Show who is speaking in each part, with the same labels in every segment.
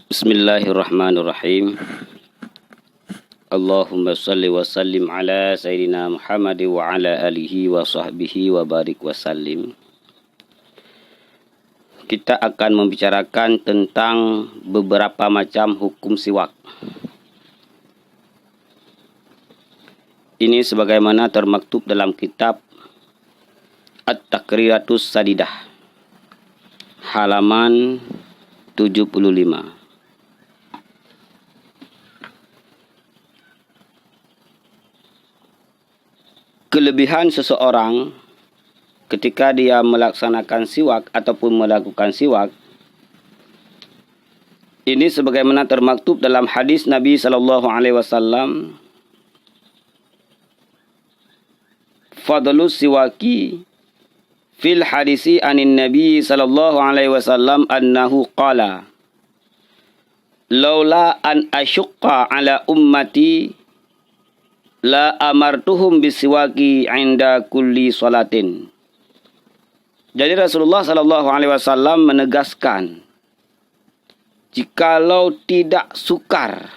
Speaker 1: Bismillahirrahmanirrahim. Allahumma salli wa sallim ala Sayyidina Muhammad wa ala alihi wa sahbihi wa barik wa sallim. Kita akan membicarakan tentang beberapa macam hukum siwak. Ini sebagaimana termaktub dalam kitab At-Takriratus Sadidah, halaman 75. Kelebihan seseorang ketika dia melaksanakan siwak ataupun melakukan siwak, ini sebagaimana termaktub dalam hadis Nabi SAW, fadlus siwaki fil hadisi anin Nabi SAW annahu qala laula an asyqa ala ummati la amartuhum bisiwaki inda kulli salatin. Jadi Rasulullah SAW menegaskan, jikalau tidak sukar,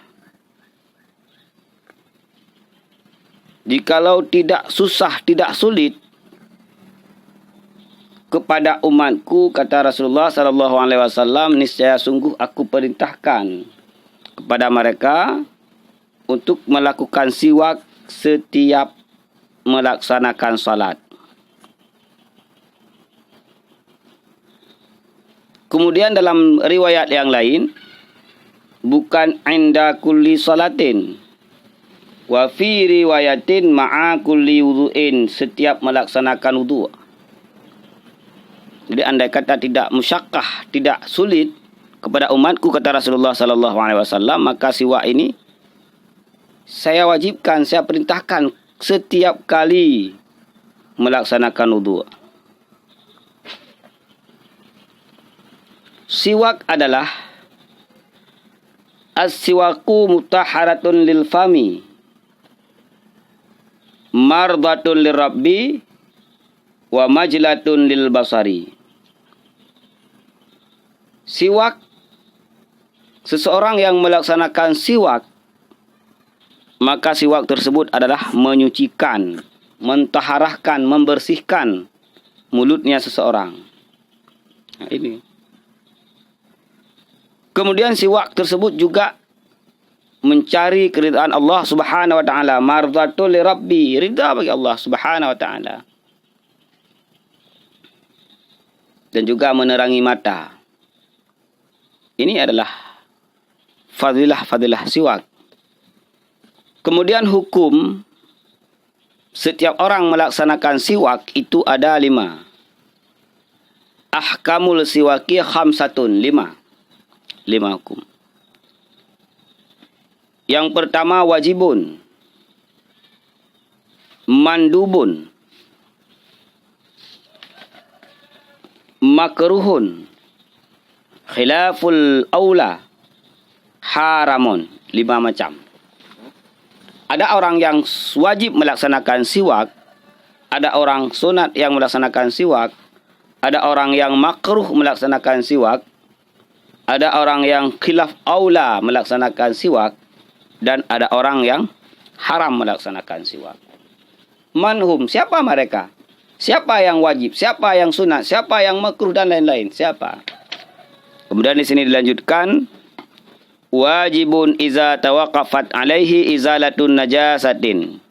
Speaker 1: jikalau tidak susah, tidak sulit kepada umatku, kata Rasulullah SAW, niscaya sungguh aku perintahkan kepada mereka untuk melakukan siwak setiap melaksanakan salat. Kemudian dalam riwayat yang lain, bukan inda kulli salatin, wa fi riwayatin ma'a kulli wudu'in, setiap melaksanakan wudu'. Jadi andai kata tidak musyakkah, tidak sulit kepada umatku, kata Rasulullah SAW, maka siwak ini saya wajibkan, saya perintahkan setiap kali melaksanakan wudu'. Siwak adalah as-siwaku mutaharatun lil fami, mardatun lil rabbi, wa majlatun lil basari. Siwak, seseorang yang melaksanakan siwak, maka siwak tersebut adalah menyucikan, mentaharahkan, membersihkan mulutnya seseorang. Nah, ini. Kemudian siwak tersebut juga mencari keridhaan Allah Subhanahu wa taala, mardatul li rabbi, ridha bagi Allah Subhanahu wa taala. Dan juga menerangi mata. Ini adalah fadilah siwak. Kemudian hukum setiap orang melaksanakan siwak itu ada 5. Ahkamul siwaki khamsatun, 5 hukum. Yang pertama wajibun, mandubun, makruhun, khilaful aula, haramun. 5 macam. Ada orang yang wajib melaksanakan siwak, ada orang sunat yang melaksanakan siwak, ada orang yang makruh melaksanakan siwak, ada orang yang khilaf aula melaksanakan siwak, dan ada orang yang haram melaksanakan siwak. Manhum, siapa mereka? Siapa yang wajib? Siapa yang sunat? Siapa yang makruh dan lain-lain? Siapa? Kemudian di sini dilanjutkan, wajibun iza tawaqafat alaihi izalatun najasatin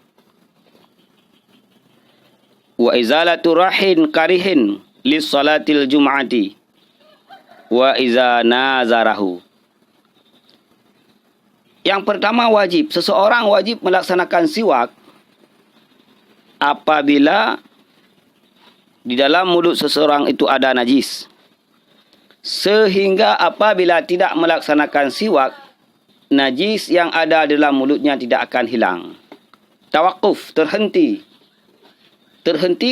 Speaker 1: wa izalatu rahin karihin lis salatil jum'ati wa iza nazarahu. Yang pertama wajib, seseorang wajib melaksanakan siwak apabila di dalam mulut seseorang itu ada najis, sehingga apabila tidak melaksanakan siwak, najis yang ada dalam mulutnya tidak akan hilang. Tawakuf, terhenti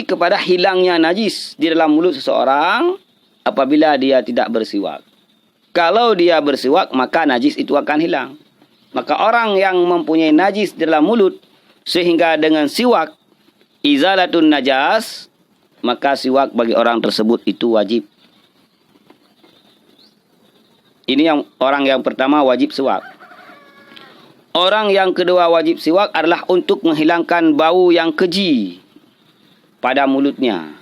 Speaker 1: kepada hilangnya najis di dalam mulut seseorang apabila dia tidak bersiwak. Kalau dia bersiwak, maka najis itu akan hilang. Maka orang yang mempunyai najis di dalam mulut, sehingga dengan siwak izalatun najas, maka siwak bagi orang tersebut itu wajib. Ini yang orang yang pertama wajib siwak. Orang yang kedua wajib siwak adalah untuk menghilangkan bau yang keji pada mulutnya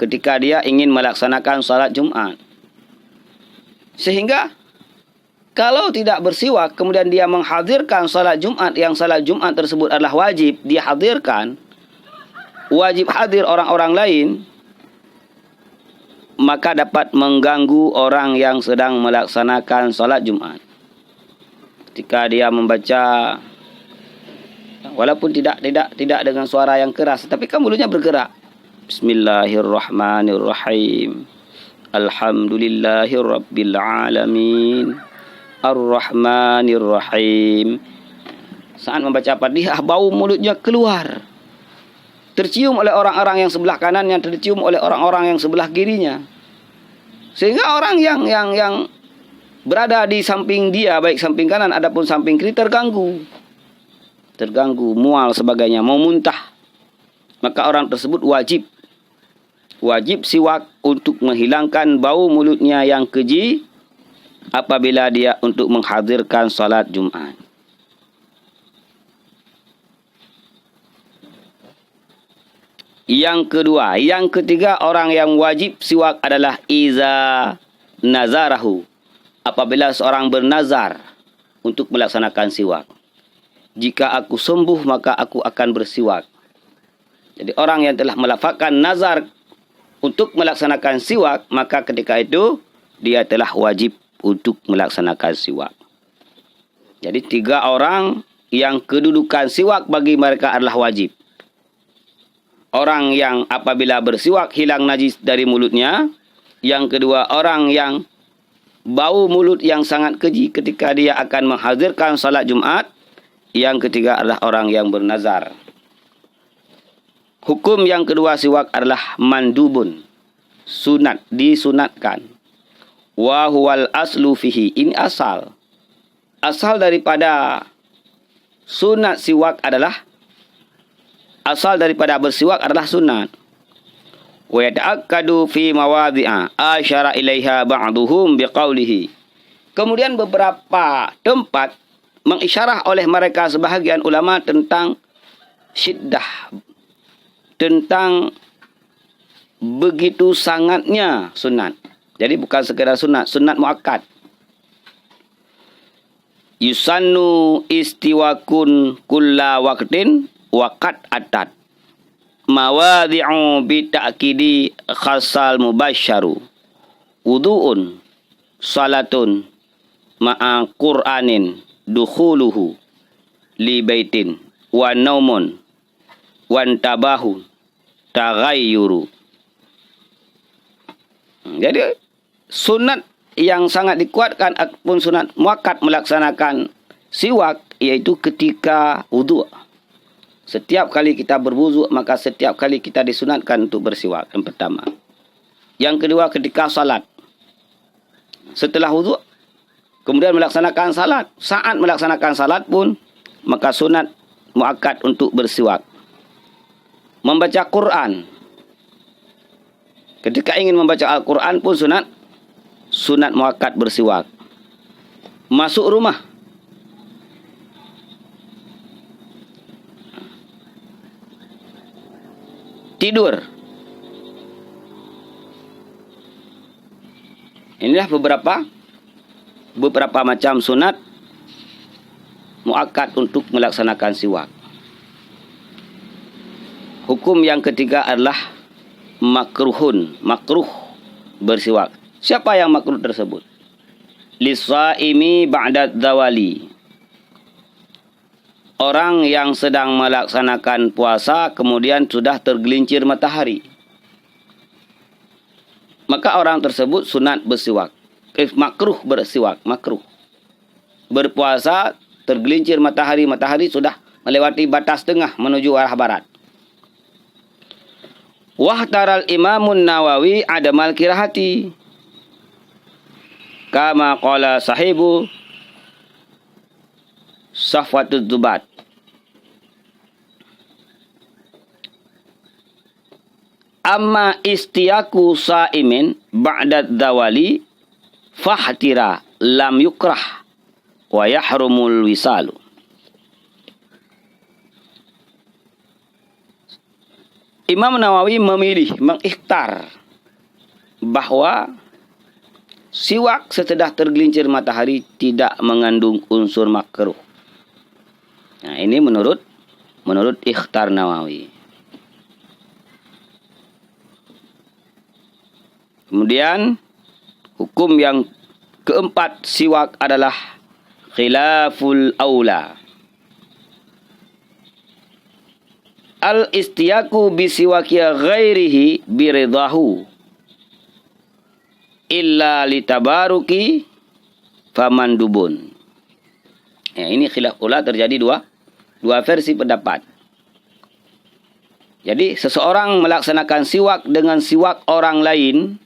Speaker 1: ketika dia ingin melaksanakan salat Jumat. Sehingga kalau tidak bersiwak kemudian dia menghadirkan salat Jumat, yang salat Jumat tersebut adalah wajib dia hadirkan, wajib hadir orang-orang lain, maka dapat mengganggu orang yang sedang melaksanakan salat Jumat. Ketika dia membaca, walaupun tidak dengan suara yang keras, tapi kan mulutnya bergerak. Bismillahirrahmanirrahim. Alhamdulillahirabbil alamin. Ar-Rahmanir-Rahim. Saat membaca Fatihah, bau mulutnya keluar. Tercium oleh orang-orang yang sebelah kanannya, tercium oleh orang-orang yang sebelah kirinya. Sehingga orang yang berada di samping dia, baik samping kanan adapun samping kiri, terganggu, mual sebagainya, mau muntah. Maka orang tersebut wajib siwak untuk menghilangkan bau mulutnya yang keji apabila dia untuk menghadirkan salat Jumat. Yang ketiga orang yang wajib siwak adalah iza nazarahu, apabila seorang bernazar untuk melaksanakan siwak. Jika aku sembuh maka aku akan bersiwak. Jadi orang yang telah melafazkan nazar untuk melaksanakan siwak, maka ketika itu dia telah wajib untuk melaksanakan siwak. Jadi 3 orang yang kedudukan siwak bagi mereka adalah wajib. Orang yang apabila bersiwak hilang najis dari mulutnya. Yang kedua, orang yang bau mulut yang sangat keji ketika dia akan menghadirkan salat Jumat. Yang ketiga adalah orang yang bernazar. Hukum yang kedua siwak adalah mandubun, sunat, disunatkan. Wa huwal aslu fihi, ini asal daripada sunat siwak adalah, asal daripada bersiwak adalah sunat. Wa yata'akkadu fi mawadhi'a asyara ilaiha ba'duhum biqaulihi. Kemudian beberapa tempat mengisyarah oleh mereka sebahagian ulama tentang syiddah, tentang begitu sangatnya sunat. Jadi bukan sekedar sunat muakkad. Yusannu istiwakun kulla waqtin waqat atat. Mawadhi'u bita'kidi khasal mubasyaru. Wudu'un, salatun, ma'a Qur'anin, dukhuluhu, li baitin, wa naumun, wan tabahu, taghayyuru. Jadi sunat yang sangat dikuatkan ataupun sunat muakkad melaksanakan siwak yaitu ketika wudu. Setiap kali kita berwudu maka setiap kali kita disunatkan untuk bersiwak, yang pertama. Yang kedua ketika salat. Setelah wudu kemudian melaksanakan salat. Saat melaksanakan salat pun maka sunat muakkad untuk bersiwak. Membaca Quran. Ketika ingin membaca Al-Quran pun sunat muakkad bersiwak. Masuk rumah. Tidur. Inilah beberapa macam sunat muakkad untuk melaksanakan siwak. Hukum yang ketiga adalah makruh bersiwak. Siapa yang makruh tersebut? Lisaimi ba'da zawali. Orang yang sedang melaksanakan puasa kemudian sudah tergelincir matahari. Maka orang tersebut sunat bersiwak. Makruh bersiwak, makruh. Berpuasa tergelincir matahari sudah melewati batas tengah menuju arah barat. Wahtaral Imamun Nawawi adamal kirahati. Kama qala sahibu Safwatud Dubat. Amma istiyaku sa'imin ba'da dawali fahtira lam yukrah wa yahrumul wisalu. Imam Nawawi memilih, mengikhtar bahwa siwak setelah tergelincir matahari tidak mengandung unsur makruh. Nah, ini menurut ikhtar Nawawi. Kemudian hukum yang keempat siwak adalah khilaful aula. Al-istiyaku bisiwakia ghairihi biridahu illa litabaruki famandubun. Ya, ini khilaf ula terjadi dua versi pendapat. Jadi seseorang melaksanakan siwak dengan siwak orang lain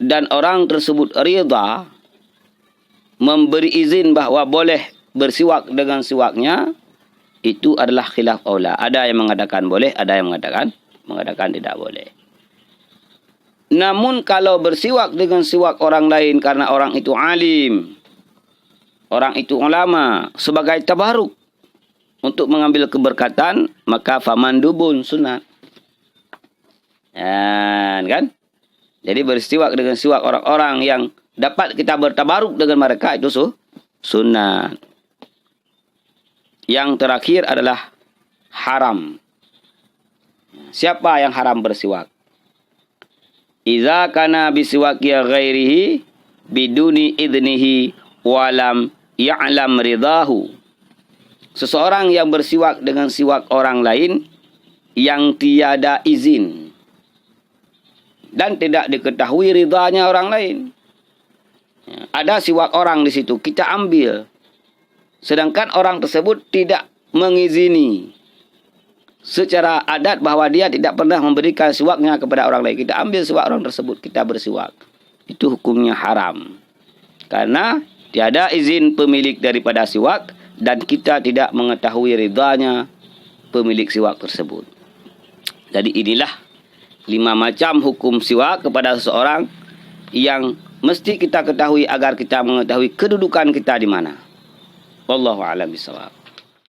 Speaker 1: dan orang tersebut ridha, memberi izin bahwa boleh bersiwak dengan siwaknya, itu adalah khilaf aula. Ada yang mengatakan boleh, ada yang mengatakan tidak boleh. Namun kalau bersiwak dengan siwak orang lain karena orang itu alim, orang itu ulama, sebagai tabaruk untuk mengambil keberkatan, maka famandubun sunat. Kan? Jadi bersiwak dengan siwak orang-orang yang dapat kita bertabaruk dengan mereka itu sunat. Yang terakhir adalah haram. Siapa yang haram bersiwak? Iza kana bisiwakiya ghairihi biduni idnihi walam ya'lam ridahu. Seseorang yang bersiwak dengan siwak orang lain yang tiada izin dan tidak diketahui ridhanya orang lain. Ada siwak orang di situ, kita ambil. Sedangkan orang tersebut tidak mengizini secara adat bahwa dia tidak pernah memberikan siwaknya kepada orang lain. Kita ambil siwak orang tersebut, kita bersiwak. Itu hukumnya haram. Karena tiada izin pemilik daripada siwak dan kita tidak mengetahui ridhanya pemilik siwak tersebut. Jadi inilah 5 macam hukum siwak kepada seseorang yang mesti kita ketahui agar kita mengetahui kedudukan kita di mana. Wallahu a'lam bishawab.